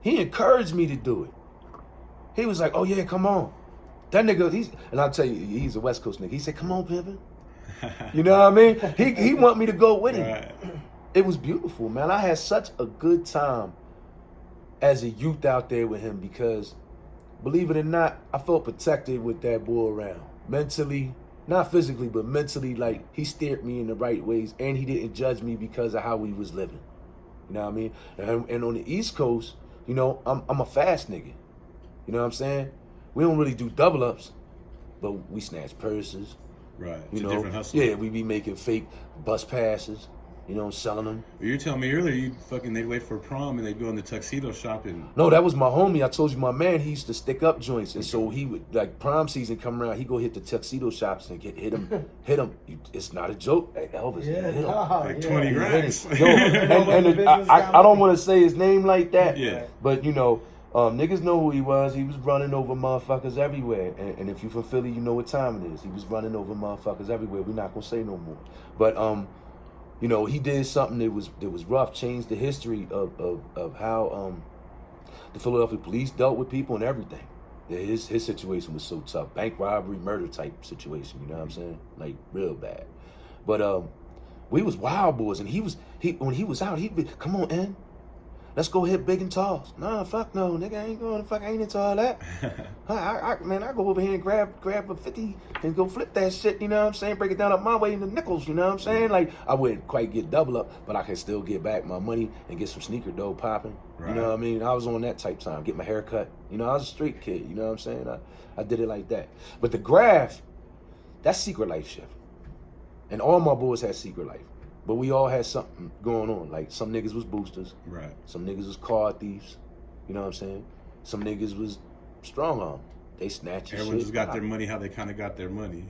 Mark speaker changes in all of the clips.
Speaker 1: He encouraged me to do it. He was like, "Oh yeah, come on." That nigga, and I'll tell you, he's a West Coast nigga. He said, "Come on, pimpin'." You know what I mean? He want me to go with him.
Speaker 2: Right.
Speaker 1: It was beautiful, man. I had such a good time as a youth out there with him because, believe it or not, I felt protected with that boy around. Mentally, not physically, but mentally, like, he steered me in the right ways and he didn't judge me because of how we was living. You know what I mean? And on the East Coast, you know, I'm a fast nigga. You know what I'm saying? We don't really do double ups, but we snatch purses.
Speaker 2: Right.
Speaker 1: You
Speaker 2: It's a
Speaker 1: know?
Speaker 2: different hustle.
Speaker 1: Yeah, we be making fake bus passes, you know, selling them.
Speaker 2: You were telling me earlier, they'd wait for prom and they'd go in the tuxedo shop and.
Speaker 1: No, that was my homie. I told you my man, he used to stick up joints. And so he would, like, prom season come around, he go hit the tuxedo shops and hit him. It's not a joke. Hey, Elvis, hit him.
Speaker 2: Like 20 grand.
Speaker 1: Yo, and I don't want to say his name like that.
Speaker 2: Yeah.
Speaker 1: But, you know, niggas know who he was. He was running over motherfuckers everywhere. And if you from Philly, you know what time it is. He was running over motherfuckers everywhere. We're not going to say no more. But, you know, he did something that was rough, changed the history of how the Philadelphia police dealt with people and everything. Yeah, his situation was so tough. Bank robbery, murder type situation, you know what I'm saying? Like, real bad. But we was wild boys, and when he was out, he'd be, "Come on, N, let's go hit big and talls." Nah, fuck no, nigga, I ain't going. Fuck, I ain't into all that. I go over here and grab a 50 and go flip that shit. You know what I'm saying? Break it down up my way into nickels. You know what I'm saying? Like, I wouldn't quite get double up, but I can still get back my money and get some sneaker dough popping.
Speaker 2: Right.
Speaker 1: You know what I mean? I was on that type time. Get my hair cut. You know, I was a street kid. You know what I'm saying? I did it like that. But the graph, that's secret life shit. And all my boys had secret life. But we all had something going on. Like, some niggas was boosters.
Speaker 2: Right.
Speaker 1: Some niggas was car thieves. You know what I'm saying? Some niggas was strong arm. They snatch your shit.
Speaker 2: Everyone just got their money how they kind of got their money.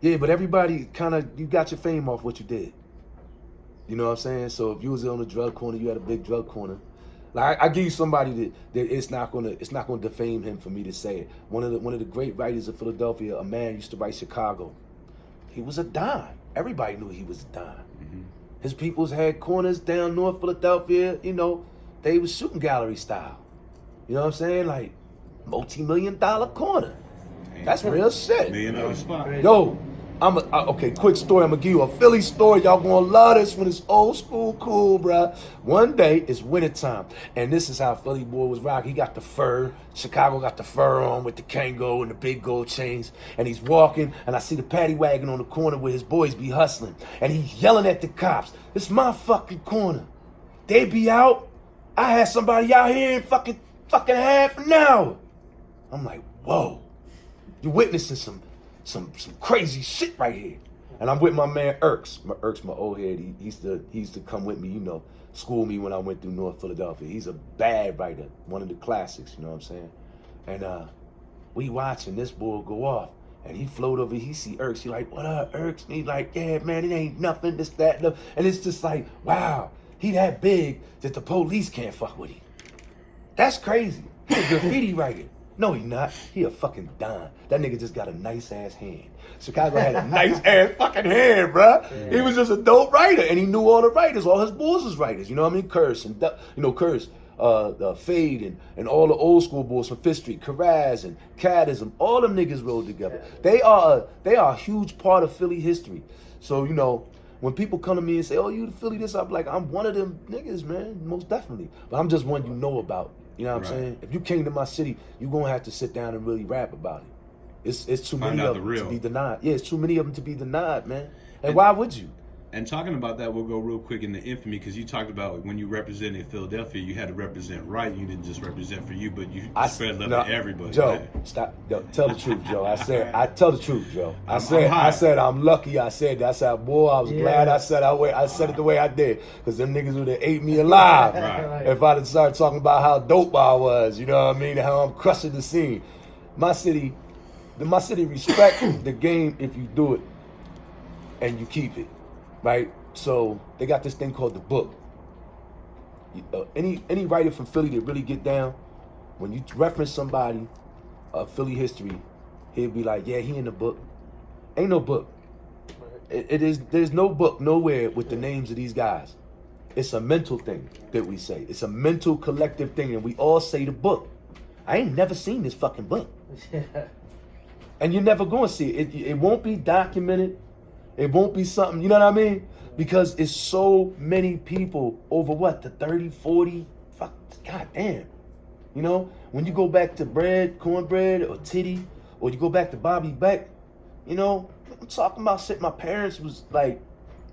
Speaker 1: Yeah, but everybody kind of, you got your fame off what you did. You know what I'm saying? So if you was on the drug corner, you had a big drug corner. Like, I give you somebody that it's not gonna defame him for me to say it. One of the great writers of Philadelphia, a man used to write Chicago. He was a dime. Everybody knew he was a dime. Mm-hmm. His peoples had corners down North Philadelphia, you know, they was shooting gallery style. You know what I'm saying? Like, multi-million-dollar corner. That's real shit.
Speaker 2: $1 million spot.
Speaker 1: Yo, okay, quick story. I'm gonna give you a Philly story. Y'all gonna love this when it's old school cool, bruh. One day, it's wintertime, and this is how Philly boy was rocking. He got the fur. Chicago got the fur on with the Kango and the big gold chains. And he's walking, and I see the paddy wagon on the corner where his boys be hustling. And he's yelling at the cops, "It's my fucking corner. They be out. I had somebody out here in fucking half an hour." I'm like, whoa. You're witnessing some crazy shit right here. And I'm with my man Irks. My old head. He used to come with me, you know, school me when I went through North Philadelphia. He's a bad writer, one of the classics, you know what I'm saying? And we watching this boy go off. And he float over, he see Irks. He like, "What up, Irks?" And he like, "Yeah, man, it ain't nothing, this, that, no." And it's just like, wow, he that big that the police can't fuck with him. That's crazy. He a graffiti writer. No, he not. He a fucking dime. That nigga just got a nice ass hand. Chicago had a nice ass fucking hand, bruh. Yeah. He was just a dope writer, and he knew all the writers. All his boys was writers. You know what I mean? Curse and Fade and all the old school boys from Fifth Street, Karaz and Cadism. All them niggas rolled together. They are a huge part of Philly history. So you know, when people come to me and say, "Oh, you Philly this," I'm like, I'm one of them niggas, man, most definitely. But I'm just one you know about. You know what I'm saying? If you came to my city, you're going to have to sit down and really rap about it. It's too many of them to be denied. Yeah, it's too many of them to be denied, man. And why would you?
Speaker 2: And talking about that, we'll go real quick into Infamy, because you talked about when you represented Philadelphia, you had to represent right. You didn't just represent for you, but you spread love to everybody.
Speaker 1: Joe, stop. Tell the truth, Joe. I tell the truth, Joe. I said I'm lucky. I said, boy, I was glad I said it the way I did, because them niggas would have ate me alive if I'd have started talking about how dope I was. You know what I mean? How I'm crushing the scene. My city respect the game if you do it and you keep it. Right, so they got this thing called the book. Any writer from Philly that really get down, when you reference somebody of Philly history, he'll be like, "Yeah, he in the book." Ain't no book. There's no book nowhere with the names of these guys. It's a mental thing that we say. It's a mental collective thing, and we all say the book. I ain't never seen this fucking book. And you're never going to see it. It won't be documented. It won't be something, you know what I mean? Because it's so many people over the 30, 40, fuck, goddamn. You know, when you go back to bread, cornbread, or titty, or you go back to Bobby Beck, you know, I'm talking about shit my parents was like,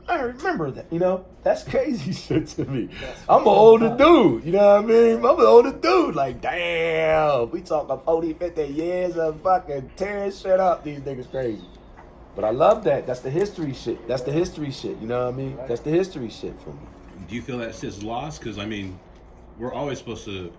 Speaker 1: I remember that, you know? That's crazy shit to me. I'm an older dude, you know what I mean? I'm an older dude, like, damn, we talking 40, 50 years of fucking tearing shit up. These niggas crazy. But I love that. That's the history shit. That's the history shit, you know what I mean? That's the history shit for me.
Speaker 2: Do you feel that shit's lost? Because, I mean, we're always supposed to,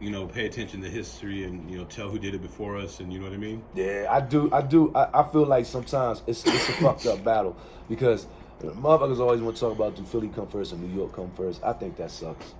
Speaker 2: you know, pay attention to history and, you know, tell who did it before us, and you know what I mean?
Speaker 1: Yeah, I do. I feel like sometimes it's a fucked up battle because motherfuckers always want to talk about do Philly come first and New York come first. I think that sucks.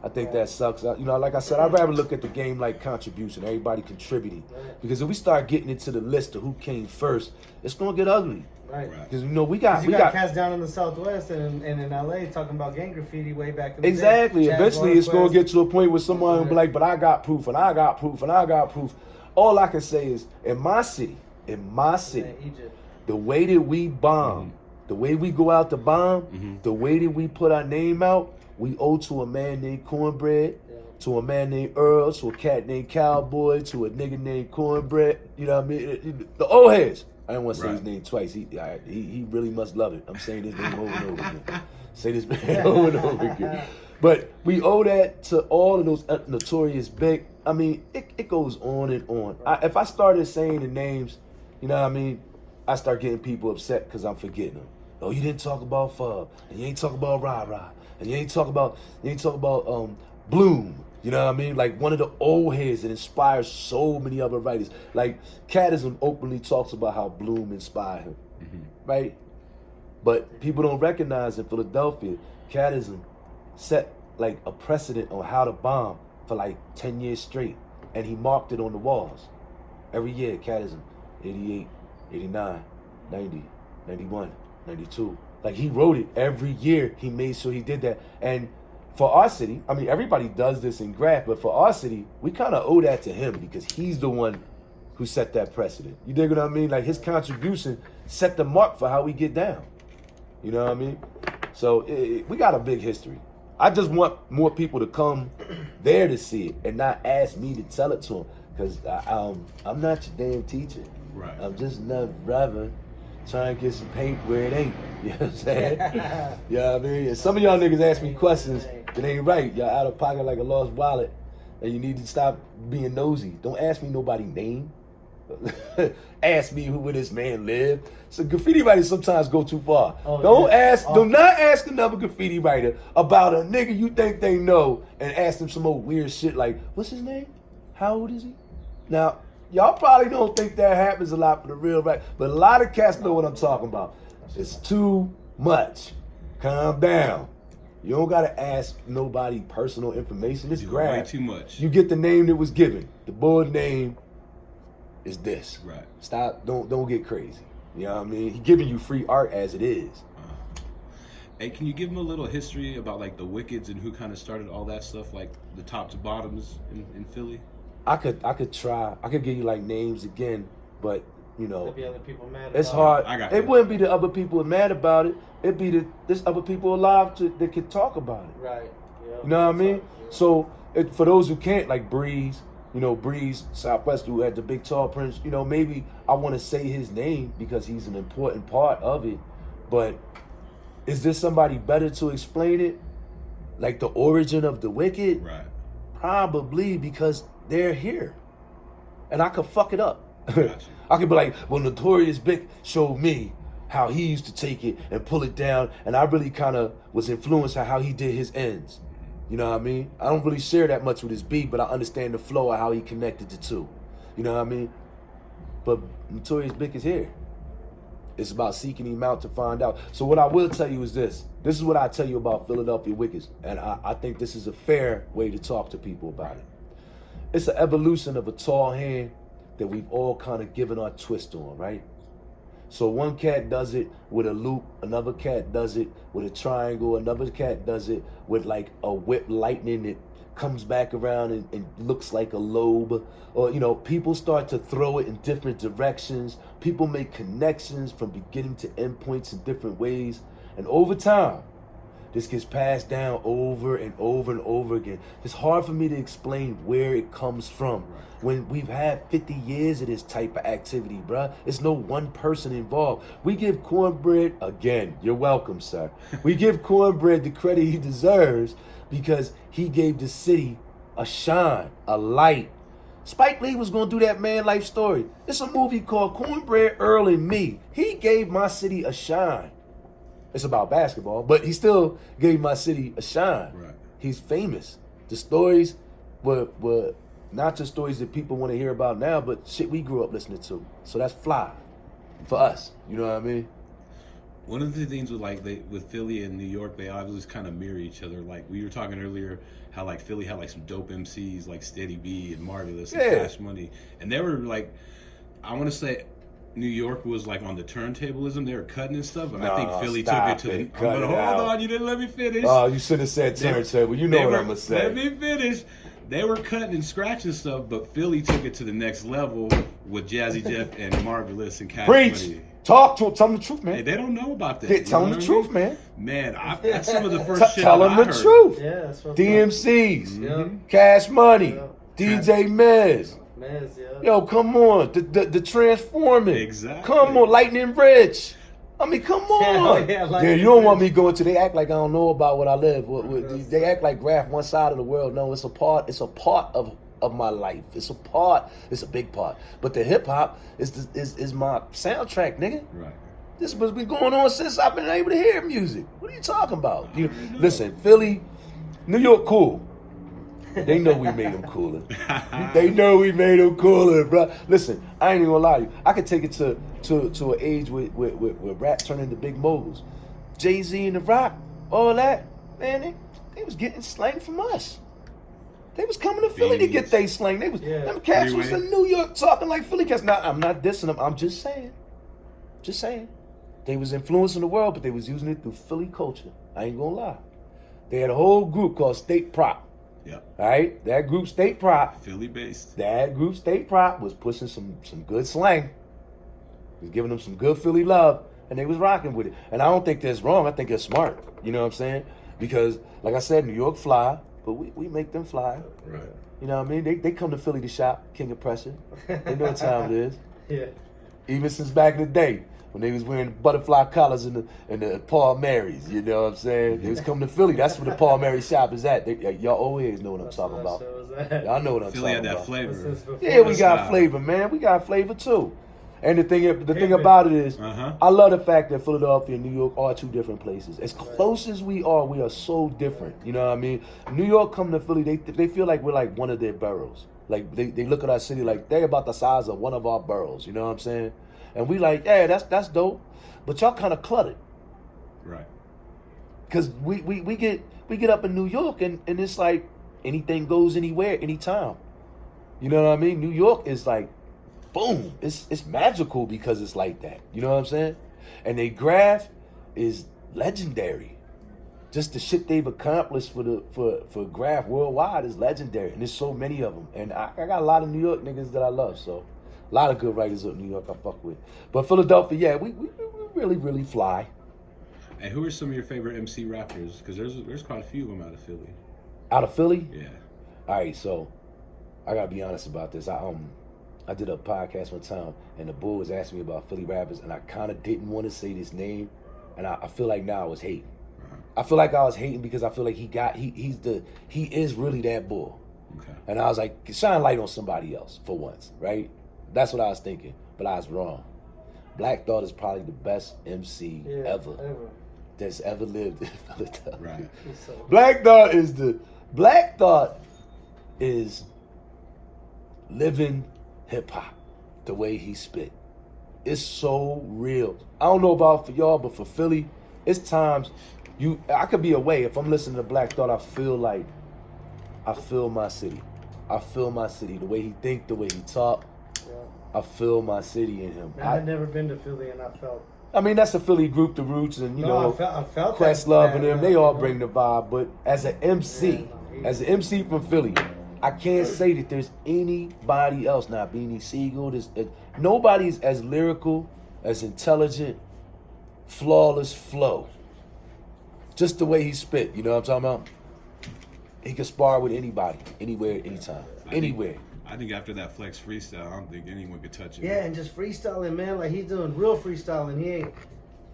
Speaker 1: That sucks. You know, like I said, I'd rather look at the game like contribution, everybody contributing. Because if we start getting into the list of who came first, it's gonna get ugly.
Speaker 3: Right.
Speaker 1: Because you know we got
Speaker 3: cats down in the Southwest and in LA talking about gang graffiti way back in the
Speaker 1: exactly.
Speaker 3: day.
Speaker 1: Eventually, it's gonna get to a point where someone will be like, "But I got proof, and I got proof, and I got proof." All I can say is, in my city,
Speaker 3: Egypt,
Speaker 1: the way that we bomb, the way we go out to bomb, the way that we put our name out, we owe to a man named Cornbread, to a man named Earl, to a cat named Cowboy, to a nigga named Cornbread. You know what I mean? The old heads. I don't want to say his name twice. He really must love it. I'm saying his name over and over again. Say this man over and over again. But we owe that to all of those notorious big. I mean, it goes on and on. If I started saying the names, you know what I mean, I start getting people upset because I'm forgetting them. Oh, you didn't talk about Fub, and you ain't talk about Rah Rah, and you ain't talk about Bloom. You know what I mean? Like one of the old heads that inspires so many other writers. Like Cadism openly talks about how Bloom inspired him, right? But people don't recognize in Philadelphia, Cadism set like a precedent on how to bomb for like 10 years straight. And he marked it on the walls. Every year, Cadism, 88, 89, 90, 91, 92. Like he wrote it every year. He made sure he did that. And for our city, I mean, everybody does this in Graph, but for our city, we kind of owe that to him because he's the one who set that precedent. You dig what I mean? Like his contribution set the mark for how we get down. You know what I mean? So we got a big history. I just want more people to come there to see it and not ask me to tell it to them because I'm not your damn teacher.
Speaker 2: Right.
Speaker 1: I'm just another brother trying to get some paint where it ain't. You know what I'm saying? You know what I mean? And some of y'all niggas ask me questions that ain't right. Y'all out of pocket like a lost wallet and you need to stop being nosy. Don't ask me nobody's name. Ask me where this man lived. So graffiti writers sometimes go too far. Do not ask another graffiti writer about a nigga you think they know and ask them some old weird shit like, what's his name? How old is he? Now, y'all probably don't think that happens a lot for the real right, but a lot of cats know what I'm talking about. It's too much. Calm down. You don't gotta ask nobody personal information. It's Graph.
Speaker 2: Way too much.
Speaker 1: You get the name that was given. The board name is this.
Speaker 2: Right.
Speaker 1: Stop. Don't get crazy. You know what I mean? He giving you free art as it is.
Speaker 2: Hey, can you give him a little history about like the Wickeds and who kind of started all that stuff, like the top to bottoms in Philly?
Speaker 1: I could try. I could give you like names again, but you know,
Speaker 3: there'd be other people mad
Speaker 1: it's
Speaker 3: about
Speaker 1: hard. It wouldn't be the other people mad about it. It'd be there's other people alive that could talk about it.
Speaker 3: Right. Yeah.
Speaker 1: You know what I mean? So for those who can't, like Breeze, you know, Breeze Southwest, who had the big tall prince, you know, maybe I want to say his name because he's an important part of it. But is there somebody better to explain it? Like the origin of the Wicked?
Speaker 2: Right.
Speaker 1: Probably because they're here. And I could fuck it up.
Speaker 2: Gotcha.
Speaker 1: I could be like, well, Notorious Big showed me how he used to take it and pull it down, and I really kind of was influenced by how he did his ends. You know what I mean? I don't really share that much with his beat, but I understand the flow of how he connected the two. You know what I mean? But Notorious Big is here. It's about seeking him out to find out. So what I will tell you is this. This is what I tell you about Philadelphia Wickeds, and I think this is a fair way to talk to people about it. It's an evolution of a tall hand that we've all kind of given our twist on, right? So one cat does it with a loop, another cat does it with a triangle, another cat does it with like a whip lightning that comes back around and looks like a lobe. Or, you know, people start to throw it in different directions. People make connections from beginning to end points in different ways. And over time, this gets passed down over and over and over again. It's hard for me to explain where it comes from. When we've had 50 years of this type of activity, bruh. It's no one person involved. We give Cornbread, again, you're welcome, sir. We give Cornbread the credit he deserves because he gave the city a shine, a light. Spike Lee was going to do that Man Life story. It's a movie called Cornbread, Earl, and Me. He gave my city a shine. It's about basketball, but he still gave my city a shine.
Speaker 2: Right.
Speaker 1: He's famous. The stories were not just stories that people want to hear about now, but shit we grew up listening to. So that's fly for us. You know what I mean?
Speaker 2: One of the things with Philly and New York, they always kind of mirror each other. Like we were talking earlier, how like Philly had like some dope MCs like Steady B and Marvelous and Cash Money, and they were like, I want to say, New York was like on the turntablism. They were cutting and stuff, but I think Philly took it to the. But hold on, you didn't let me finish.
Speaker 1: Oh, you should have said turntable. You know what I'm gonna say.
Speaker 2: Let me finish. They were cutting and scratching stuff, but Philly took it to the next level with Jazzy Jeff and Marvelous and Cash
Speaker 1: Preach.
Speaker 2: Money.
Speaker 1: Talk to them. Tell them the truth, man.
Speaker 2: Hey, they don't know about that.
Speaker 1: Tell them the truth, man.
Speaker 2: Man, that's some of the first shit
Speaker 1: Tell
Speaker 2: that
Speaker 1: them
Speaker 2: I
Speaker 1: the
Speaker 2: heard.
Speaker 1: truth.
Speaker 3: Yeah, that's what
Speaker 1: DMCs, Cash Money, DJ Mez. Yo, come on. The Transforming.
Speaker 2: Exactly.
Speaker 1: Come on, Lightning Rich. I mean, come on.
Speaker 3: Yeah,
Speaker 1: You don't want me going to. They act like I don't know about what I live. They act like Graph one side of the world. No, it's a part. It's a part of my life. It's a part. It's a big part. But the hip hop is my soundtrack, nigga.
Speaker 2: Right.
Speaker 1: This has been going on since I've been able to hear music. What are you talking about? Listen, Philly, New York, cool. They know we made them cooler. They know we made them cooler, bro. Listen, I ain't even gonna lie to you. I could take it to an age where rap turned into big moguls. Jay-Z and The Rock, all that, man, they was getting slang from us. They was coming to Philly to get they slang. They was them cats was in New York talking like Philly cats. Now, I'm not dissing them. I'm just saying. Just saying. They was influencing the world, but they was using it through Philly culture. I ain't gonna lie. They had a whole group called State Prop.
Speaker 2: Yeah.
Speaker 1: All right? That group State Prop.
Speaker 2: Philly based.
Speaker 1: That group State Prop was pushing some good slang. Was giving them some good Philly love, and they was rocking with it. And I don't think that's wrong. I think it's smart. You know what I'm saying? Because, like I said, New York fly, but we make them fly.
Speaker 2: Right.
Speaker 1: You know what I mean? They come to Philly to shop, King of Pressure. They know what time it is.
Speaker 3: Yeah.
Speaker 1: Even since back in the day, when they was wearing butterfly collars and the Paul Marys, you know what I'm saying? They was coming to Philly. That's where the Paul Mary shop is at. Y'all always know what I'm talking about. Y'all know what I'm
Speaker 2: Philly
Speaker 1: talking about.
Speaker 2: Philly had that flavor.
Speaker 1: Yeah, we got flavor, man. We got flavor too. And the thing about it is, I love the fact that Philadelphia and New York are two different places. As close as we are so different. You know what I mean? New York come to Philly, they feel like we're like one of their boroughs. Like they look at our city like they're about the size of one of our boroughs. You know what I'm saying? And we like, yeah, that's dope. But y'all kind of cluttered.
Speaker 2: Right.
Speaker 1: Because we get up in New York and it's like anything goes anywhere, anytime. You know what I mean? New York is like, boom. It's magical because it's like that. You know what I'm saying? And they graph is legendary. Just the shit they've accomplished for graph worldwide is legendary. And there's so many of them. And I got a lot of New York niggas that I love. So a lot of good writers up in New York I fuck with. But Philadelphia, yeah, we really, really fly.
Speaker 2: And who are some of your favorite MC rappers? Because there's quite a few of them out of Philly.
Speaker 1: Out of Philly?
Speaker 2: Yeah.
Speaker 1: All right, so I gotta be honest about this. I did a podcast one time, and the bull was asking me about Philly rappers, and I kind of didn't want to say this name, and I feel like now I was hating. I feel like I was hating because I feel like he is really that bull.
Speaker 2: Okay.
Speaker 1: And I was like, shine light on somebody else for once, right? That's what I was thinking, but I was wrong. Black Thought is probably the best MC ever that's ever lived in Philadelphia.
Speaker 2: Right.
Speaker 1: Black Thought is living hip hop the way he spit. It's so real. I don't know about for y'all, but for Philly, it's times I could be away. If I'm listening to Black Thought, I feel my city. I feel my city. The way he think, the way he talk.
Speaker 3: Yeah.
Speaker 1: I feel my city in him.
Speaker 3: Man, I've never been to Philly, and I felt.
Speaker 1: I mean, that's a Philly group, the Roots, and you know,
Speaker 3: I felt
Speaker 1: Questlove and them. They all
Speaker 3: you know?
Speaker 1: bring the vibe. But as an MC, as an MC from Philly, I can't say that there's anybody else. Not Beanie Siegel. Nobody's as lyrical, as intelligent, flawless flow. Just the way he spit. You know what I'm talking about? He can spar with anybody, anywhere, anytime, anywhere.
Speaker 2: I think after that Flex freestyle, I don't think anyone could touch it.
Speaker 3: Yeah, and just freestyling, man. Like, he's doing real freestyling. He ain't.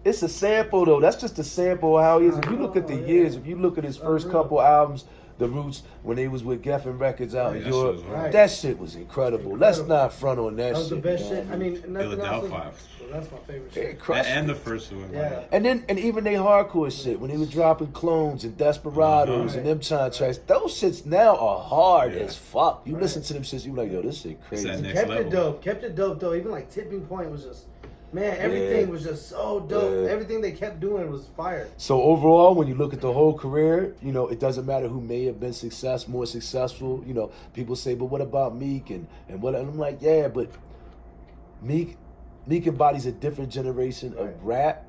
Speaker 1: It's a sample though. That's just a sample of how he is. If you look at the years, if you look at his first couple albums, the Roots, when they was with Geffen Records out in Europe, that shit was incredible. Let's not front on that shit.
Speaker 3: That was the best shit. I mean, nothing else.
Speaker 2: Philadelphia.
Speaker 3: That's my favorite shit.
Speaker 2: And the first one.
Speaker 3: Yeah.
Speaker 1: And even they hardcore shit, when they was dropping Clones and Desperados and them time tracks, those shits now are hard as fuck. You listen to them shits, you like, yo, this shit crazy.
Speaker 3: Kept it dope. Kept it dope though. Even like Tipping Point was just, man, everything was just so dope. Everything they kept doing was fire.
Speaker 1: So overall, when you look at the whole career, you know, it doesn't matter who may have been more successful. You know, people say, but what about Meek and what? And I'm like, yeah, but Meek embodies a different generation of rap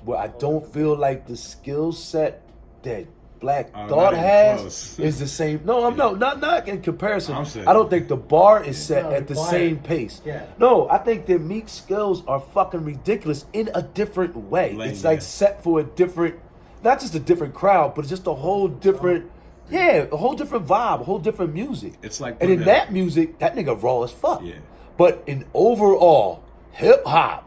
Speaker 1: where I don't feel like the skill set that Black Thought has is the same. No, I'm not in comparison. I don't think the bar is set at the same pace.
Speaker 3: Yeah.
Speaker 1: No, I think that Meek's skills are fucking ridiculous in a different way. It's like set for a different, not just a different crowd, but just a whole different, a whole different vibe, a whole different music.
Speaker 2: It's like,
Speaker 1: and in that music, that nigga raw as fuck.
Speaker 2: Yeah.
Speaker 1: But in overall hip hop,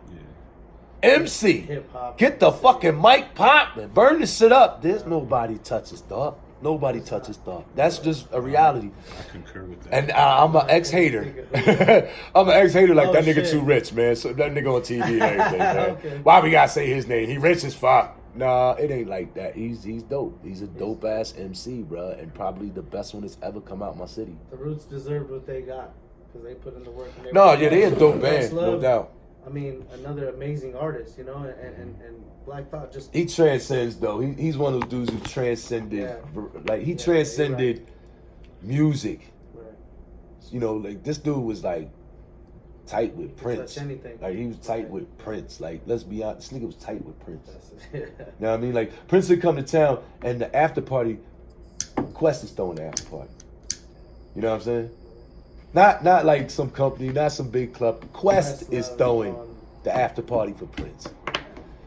Speaker 1: MC,
Speaker 3: Hip-hop.
Speaker 1: Get the fucking mic popping, burn this shit up. There's nobody touches dog. Nobody touches dog. That's just a reality.
Speaker 2: I concur with that.
Speaker 1: And I'm an ex-hater. I'm an ex-hater like that nigga
Speaker 3: shit.
Speaker 1: too rich, man. So that nigga on TV and everything, man.
Speaker 3: Okay.
Speaker 1: Why we gotta say his name? He rich as fuck. Nah, it ain't like that. He's dope. He's a dope ass MC, bro, and probably the best one that's ever come out my city.
Speaker 3: The Roots deserved what they got because they put in the work. And
Speaker 1: No, yeah, they a dope band, no doubt.
Speaker 3: I mean, another amazing artist, you know, and Black Thought just...
Speaker 1: He transcends, though. He's one of those dudes who transcended, like, he transcended music.
Speaker 3: Right.
Speaker 1: You know, like, this dude was, like, tight with Prince.
Speaker 3: Touch anything.
Speaker 1: Like, he was tight with Prince. Like, let's be honest, this nigga was tight with Prince.
Speaker 3: Yeah.
Speaker 1: You know what I mean? Like, Prince would come to town, and the after party, Quest is throwing the after party. You know what I'm saying? Not like some company, not some big club. Quest is throwing the after party for Prince.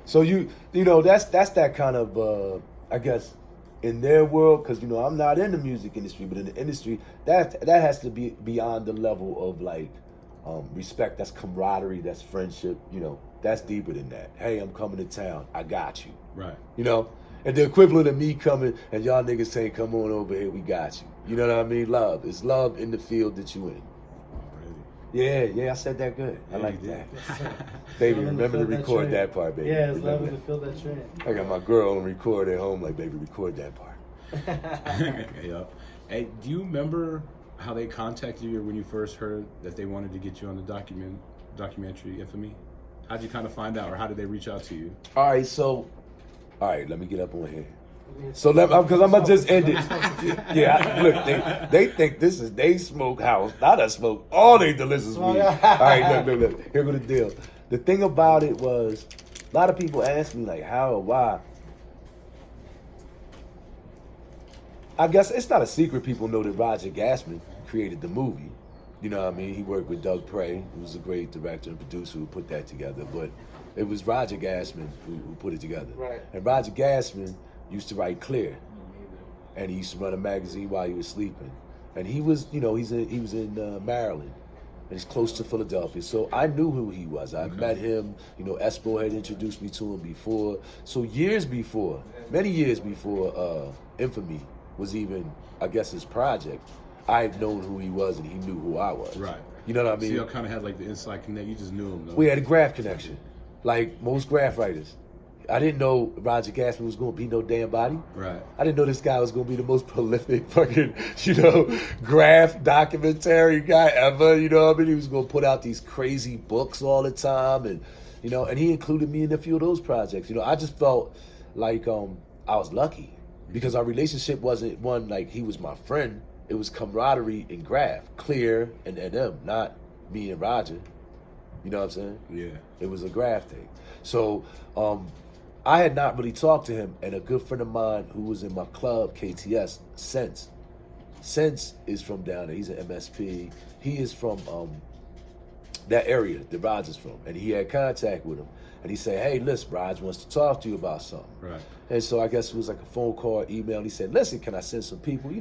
Speaker 1: So you know that's that kind of I guess in their world, because you know I'm not in the music industry, but in the industry that has to be beyond the level of like respect. That's camaraderie. That's friendship. You know that's deeper than that. Hey, I'm coming to town. I got you.
Speaker 2: Right.
Speaker 1: You know, and the equivalent of me coming and y'all niggas saying, "Come on over here, we got you." You know what I mean? Love. It's love in the field that you in. Yeah, I said that good. I like that. Baby, remember to record that part, baby.
Speaker 3: Yeah, it's lovely to feel that train.
Speaker 1: I got my girl on record at home, like, baby, record that part.
Speaker 2: Yeah. Hey, do you remember how they contacted you when you first heard that they wanted to get you on the documentary Infamy? How'd you kind of find out, or how did they reach out to you?
Speaker 1: All right, let me get up on here. So because I'm gonna just end it. Yeah, look, they think this is they smoke house. Not I smoke all they delicious weed. All right, look. Here go the deal. The thing about it was, a lot of people ask me like how or why. I guess it's not a secret. People know that Roger Gassman created the movie. You know what I mean? He worked with Doug Prey, who was a great director and producer who put that together. But it was Roger Gassman who put it together.
Speaker 3: Right. And
Speaker 1: Roger Gassman used to write Clear, and he used to run a magazine while he was sleeping. And he was, you know, he was in Maryland, and he's close to Philadelphia. So I knew who he was. I met him. You know, Espo had introduced me to him before. So many years before Infamy was even, I guess, his project, I had known who he was, and he knew who I was.
Speaker 2: Right.
Speaker 1: You know what I mean?
Speaker 2: So y'all kind of had like the inside connect. You just knew him, though.
Speaker 1: We had a graph connection, like most graph writers. I didn't know Roger Gassman was going to be no damn body.
Speaker 2: Right.
Speaker 1: I didn't know this guy was going to be the most prolific fucking, you know, graph documentary guy ever. You know what I mean? He was going to put out these crazy books all the time. And, you know, and he included me in a few of those projects. You know, I just felt like I was lucky because our relationship wasn't one like he was my friend. It was camaraderie and graph, Clear and them, not me and Roger. You know what I'm saying?
Speaker 2: Yeah.
Speaker 1: It was a graph thing. So I had not really talked to him, and a good friend of mine who was in my club, KTS, Sense is from down there. He's an MSP. He is from that area that Raj is from, and he had contact with him. And he said, hey, listen, Raj wants to talk to you about something.
Speaker 2: Right.
Speaker 1: And so I guess it was like a phone call, email. And he said, listen, can I send some people,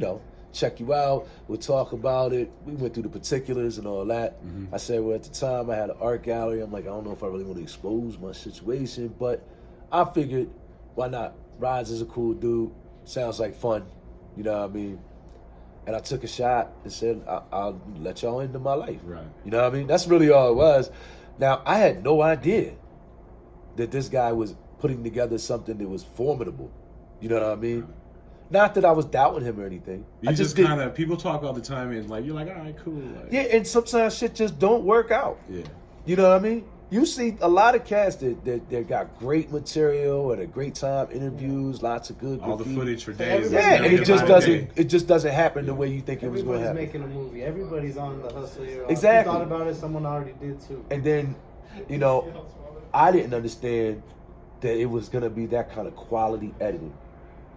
Speaker 1: check you out? We'll talk about it. We went through the particulars and all that. I said, well, at the time I had an art gallery. I'm like, I don't know if I really want to expose my situation, but I figured, why not? Raj is a cool dude. Sounds like fun. You know what I mean? And I took a shot and said, I'll let y'all into my life.
Speaker 2: Right.
Speaker 1: You know what I mean? That's really all it was. Now, I had no idea that this guy was putting together something that was formidable. You know what I mean? Right. Not that I was doubting him or anything.
Speaker 2: I just kind of, people talk all the time and like, you're like, all right, cool. Like,
Speaker 1: yeah, and sometimes shit just don't work out.
Speaker 2: Yeah.
Speaker 1: You know what I mean? You see a lot of cats that got great material and a great time, interviews, lots of good
Speaker 2: all
Speaker 1: graffiti.
Speaker 2: the footage for days.
Speaker 1: Yeah, and it just doesn't happen the way you think it was going to happen.
Speaker 3: Everybody's making a movie. Everybody's on the hustle here.
Speaker 1: Exactly.
Speaker 3: If you thought about it, someone already did too.
Speaker 1: And then, I didn't understand that it was going to be that kind of quality editing,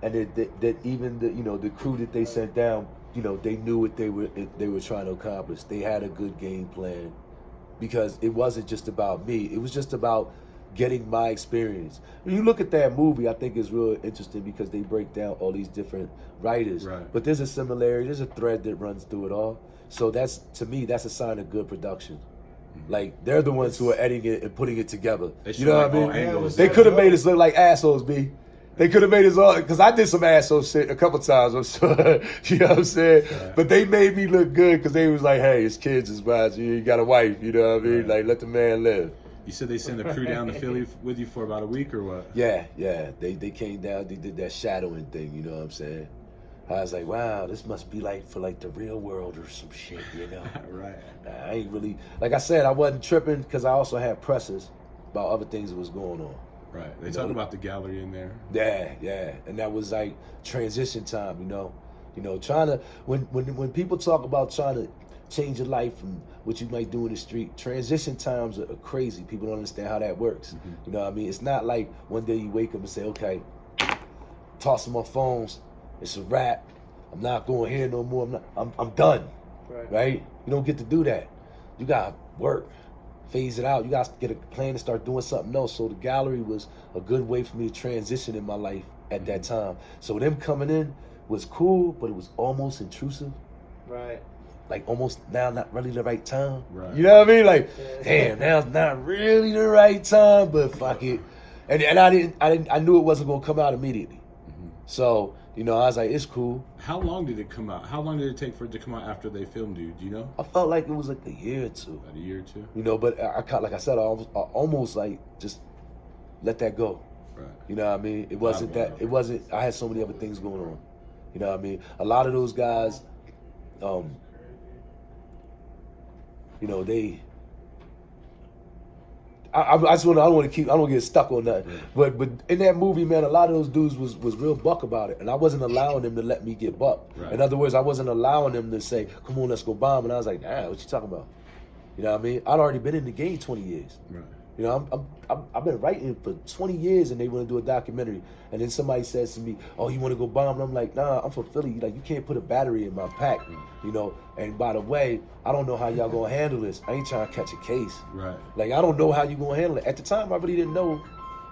Speaker 1: and that even the crew that they sent down, they knew what they were trying to accomplish. They had a good game plan. Because it wasn't just about me. It was just about getting my experience. When you look at that movie, I think it's real interesting because they break down all these different writers.
Speaker 2: Right.
Speaker 1: But there's a similarity, there's a thread that runs through it all. So to me, that's a sign of good production. Like, they're the ones who are editing it and putting it together. You know what I mean? They could have made us look like assholes, B. They could have made us all, because I did some asshole shit a couple times, I'm sure. You know what I'm saying? Right. But they made me look good because they was like, hey, it's kids, it's wives, you got a wife, you know what I mean? Right. Like, let the man live.
Speaker 2: You said they sent a crew down to Philly with you for about a week or what?
Speaker 1: Yeah. They came down, they did that shadowing thing, you know what I'm saying? I was like, wow, this must be like for like the real world or some shit,
Speaker 2: Right.
Speaker 1: I ain't really, like I said, I wasn't tripping because I also had presses about other things that was going on.
Speaker 2: Right. They talk about the gallery in there.
Speaker 1: Yeah. And that was like transition time, trying to, when people talk about trying to change your life from what you might do in the street, transition times are crazy. People don't understand how that works. You know what I mean? It's not like one day you wake up and say, okay, tossing my phones, it's a wrap. I'm not going here no more. I'm done. Right? You don't get to do that. You gotta work. Phase it out. You guys get a plan to start doing something else. So the gallery was a good way for me to transition in my life at that time. So them coming in was cool, but it was almost intrusive.
Speaker 3: Right.
Speaker 1: Like almost now not really the right time.
Speaker 2: Right.
Speaker 1: You know what I mean? Like, damn, now's not really the right time, but fuck it. And I knew it wasn't gonna come out immediately. So, I was like, it's cool.
Speaker 2: How long did it come out? How long did it take for it to come out after they filmed you? Do you know?
Speaker 1: I felt like it was like a year or two.
Speaker 2: About a year or two?
Speaker 1: But like I said, I almost like just let that go.
Speaker 2: Right.
Speaker 1: You know what I mean? It wasn't, I had so many other things going on. You know what I mean? A lot of those guys, they, I don't want to get stuck on that. Right. But in that movie, man, a lot of those dudes was real buck about it, and I wasn't allowing them to let me get buck. Right. In other words, I wasn't allowing them to say, "Come on, let's go bomb," and I was like, "Nah, what you talking about?" You know what I mean? I'd already been in the game 20 years. Right. I've been writing for 20 years, and they want to do a documentary, and then somebody says to me, "Oh, you want to go bomb?" And I'm like, "Nah, I'm from Philly. Like, you can't put a battery in my pack, And by the way, I don't know how y'all gonna handle this. I ain't trying to catch a case.
Speaker 2: Right.
Speaker 1: Like, I don't know how you gonna handle it. At the time, I really didn't know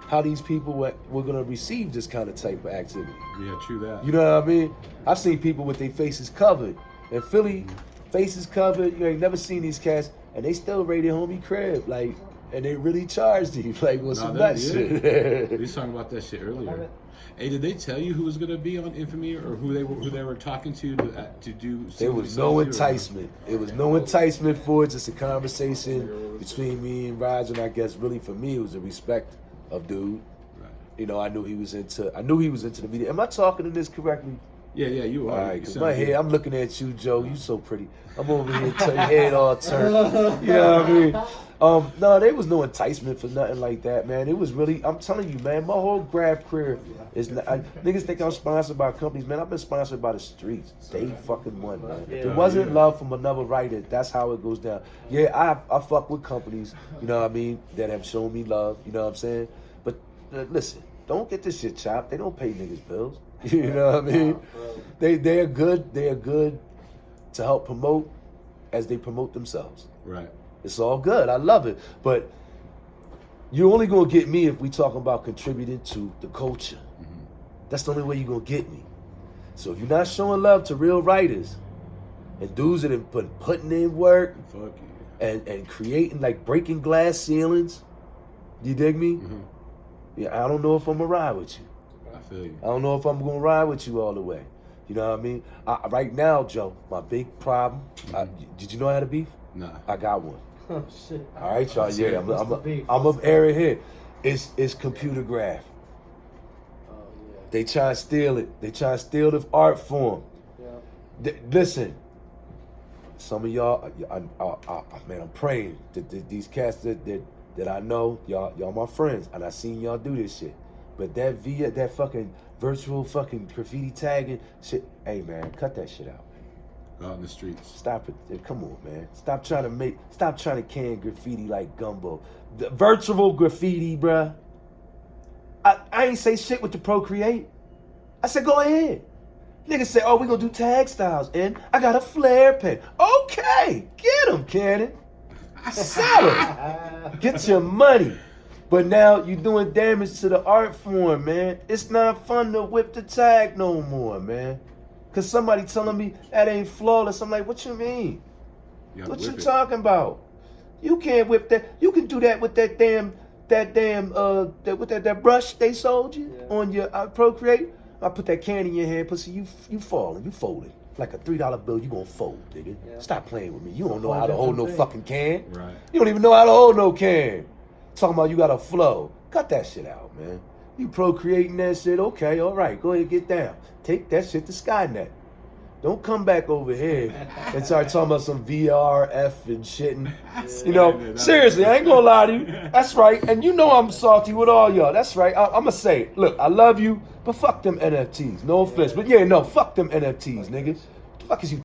Speaker 1: how these people were gonna receive this kind of type of activity.
Speaker 2: Yeah, true that.
Speaker 1: You know what I mean? I've seen people with their faces covered. In Philly, faces covered. You ain't never seen these cats, and they still raided homie crib. Like, and they really charged you like with some nut shit.
Speaker 2: We was talking about that shit earlier. Hey, did they tell you who was gonna be on Infamy or who they were talking to do?
Speaker 1: There was no enticement. It was no enticement for it. Just a conversation between me and Raj, and I guess really for me it was a respect of dude. Right. I knew he was into the media. Am I talking to this correctly?
Speaker 2: Yeah, you
Speaker 1: All
Speaker 2: are.
Speaker 1: right,
Speaker 2: You
Speaker 1: because
Speaker 2: sound
Speaker 1: my
Speaker 2: good.
Speaker 1: head, I'm looking at you, Joe. You so pretty. I'm over here, your head all turned. You know what I mean? No, there was no enticement for nothing like that, man. It was really, I'm telling you, man, my whole graph career is not, niggas think I'm sponsored by companies, man. I've been sponsored by the streets. Day fucking one, man. If it wasn't love from another writer, that's how it goes down. Yeah, I fuck with companies, you know what I mean, that have shown me love, you know what I'm saying? But listen, don't get this shit chopped. They don't pay niggas bills. You know what I mean? They're good to help promote as they promote themselves.
Speaker 2: Right.
Speaker 1: It's all good. I love it. But you're only gonna get me if we talking about contributing to the culture. Mm-hmm. That's the only way you're gonna get me. So if you're not showing love to real writers and dudes that have been putting in work
Speaker 2: Fuck you.
Speaker 1: and creating, like, breaking glass ceilings, you dig me?
Speaker 2: Mm-hmm.
Speaker 1: Yeah, I don't know if I'm gonna ride with you.
Speaker 2: I feel you.
Speaker 1: I don't know if I'm gonna ride with you all the way. You know what I mean? Right now, Joe, my big problem. Did you know I had a beef?
Speaker 2: Nah.
Speaker 1: I got one.
Speaker 3: Oh shit.
Speaker 1: All right, y'all. Yeah,
Speaker 3: What's the beef?
Speaker 1: I'm up area here. It's computer graph.
Speaker 3: Oh yeah.
Speaker 1: They try to steal it. They try to steal the art form.
Speaker 3: Yeah.
Speaker 1: Listen, some of y'all, man, I'm praying that these cats that I know, y'all my friends, and I seen y'all do this shit. But that fucking virtual fucking graffiti tagging shit, hey man, cut that shit out.
Speaker 2: Go out in the streets.
Speaker 1: Stop it. Come on, man. Stop trying to can graffiti like gumbo. The virtual graffiti, bruh. I ain't say shit with the Procreate. I said, go ahead. Niggas say, oh, we gonna do tag styles, and I got a flare pen. Okay, get them, Cannon. Sell them. Get your money. But now you're doing damage to the art form, man. It's not fun to whip the tag no more, man. Cause somebody telling me that ain't flawless. I'm like, what you mean? What you talking about? You can't whip that. You can do that with that brush they sold you on your Procreate. I put that can in your hand, pussy. You falling, you folding like a $3 bill. You gonna fold, nigga. Yeah. Stop playing with me. You don't know how to hold no fucking can.
Speaker 2: Right.
Speaker 1: You don't even know how to hold no can. Talking about you got a flow. Cut that shit out, man. You procreating that shit, okay, all right, go ahead, get down. Take that shit to Skynet. Don't come back over here and start talking about some VRF and shit. And, you know, seriously, I ain't gonna lie to you. That's right. And you know I'm salty with all y'all. That's right. I'm gonna say, look, I love you, but fuck them NFTs. No offense. But yeah, no, fuck them NFTs, nigga. What the fuck is you